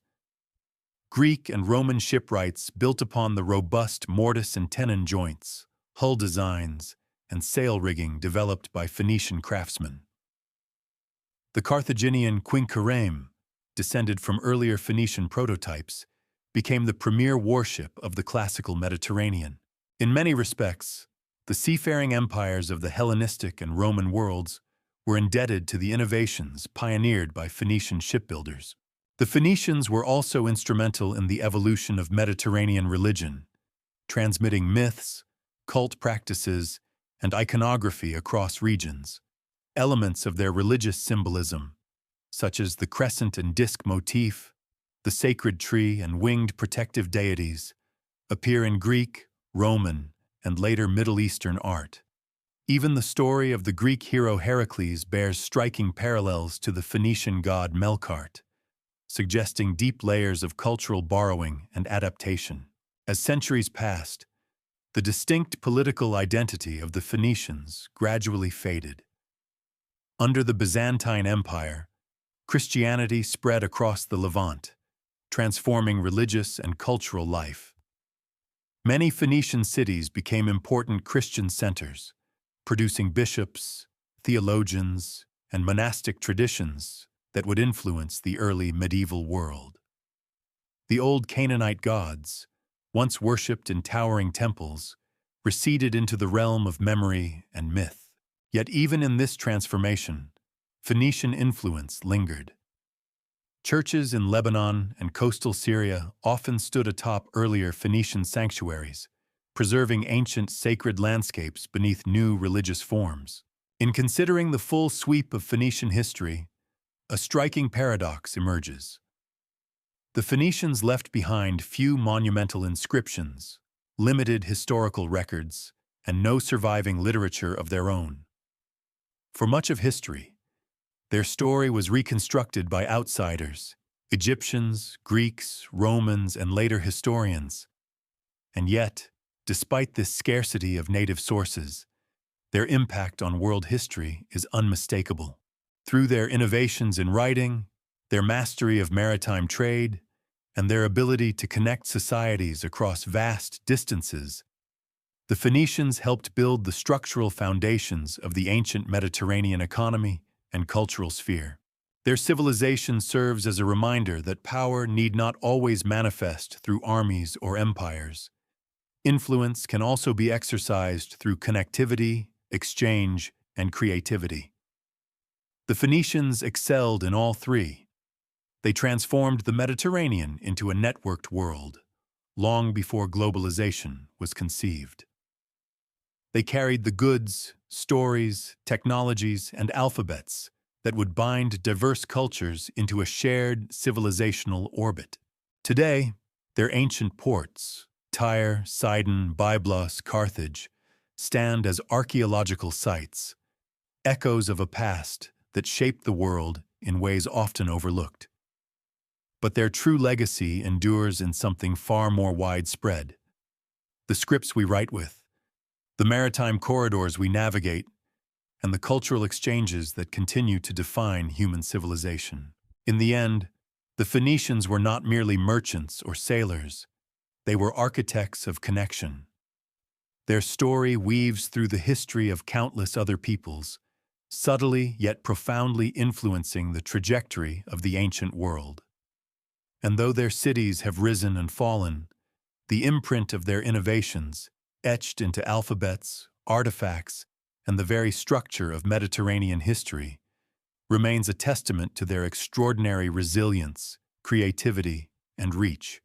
Greek and Roman shipwrights built upon the robust mortise and tenon joints, hull designs, and sail rigging developed by Phoenician craftsmen. The Carthaginian quincunxireme, descended from earlier Phoenician prototypes, became the premier warship of the classical Mediterranean. In many respects, the seafaring empires of the Hellenistic and Roman worlds were indebted to the innovations pioneered by Phoenician shipbuilders. The Phoenicians were also instrumental in the evolution of Mediterranean religion, transmitting myths, cult practices, and iconography across regions. Elements of their religious symbolism, such as the crescent and disc motif, the sacred tree and winged protective deities, appear in Greek, Roman, and later Middle Eastern art. Even the story of the Greek hero Heracles bears striking parallels to the Phoenician god Melkart, suggesting deep layers of cultural borrowing and adaptation. As centuries passed, the distinct political identity of the Phoenicians gradually faded. Under the Byzantine Empire, Christianity spread across the Levant, transforming religious and cultural life. Many Phoenician cities became important Christian centers, producing bishops, theologians, and monastic traditions that would influence the early medieval world. The old Canaanite gods, once worshipped in towering temples, receded into the realm of memory and myth. Yet even in this transformation, Phoenician influence lingered. Churches in Lebanon and coastal Syria often stood atop earlier Phoenician sanctuaries, preserving ancient sacred landscapes beneath new religious forms. In considering the full sweep of Phoenician history, a striking paradox emerges. The Phoenicians left behind few monumental inscriptions, limited historical records, and no surviving literature of their own. For much of history, their story was reconstructed by outsiders, Egyptians, Greeks, Romans, and later historians. And yet, despite this scarcity of native sources, their impact on world history is unmistakable. Through their innovations in writing, their mastery of maritime trade, and their ability to connect societies across vast distances, the Phoenicians helped build the structural foundations of the ancient Mediterranean economy and cultural sphere. Their civilization serves as a reminder that power need not always manifest through armies or empires. Influence can also be exercised through connectivity, exchange, and creativity. The Phoenicians excelled in all three. They transformed the Mediterranean into a networked world, long before globalization was conceived. They carried the goods, stories, technologies, and alphabets that would bind diverse cultures into a shared civilizational orbit. Today, their ancient ports, Tyre, Sidon, Byblos, Carthage, stand as archaeological sites, echoes of a past that shaped the world in ways often overlooked. But their true legacy endures in something far more widespread: the scripts we write with, the maritime corridors we navigate, and the cultural exchanges that continue to define human civilization. In the end, the Phoenicians were not merely merchants or sailors. They were architects of connection. Their story weaves through the history of countless other peoples, subtly yet profoundly influencing the trajectory of the ancient world. And though their cities have risen and fallen, the imprint of their innovations, etched into alphabets, artifacts, and the very structure of Mediterranean history, remains a testament to their extraordinary resilience, creativity, and reach.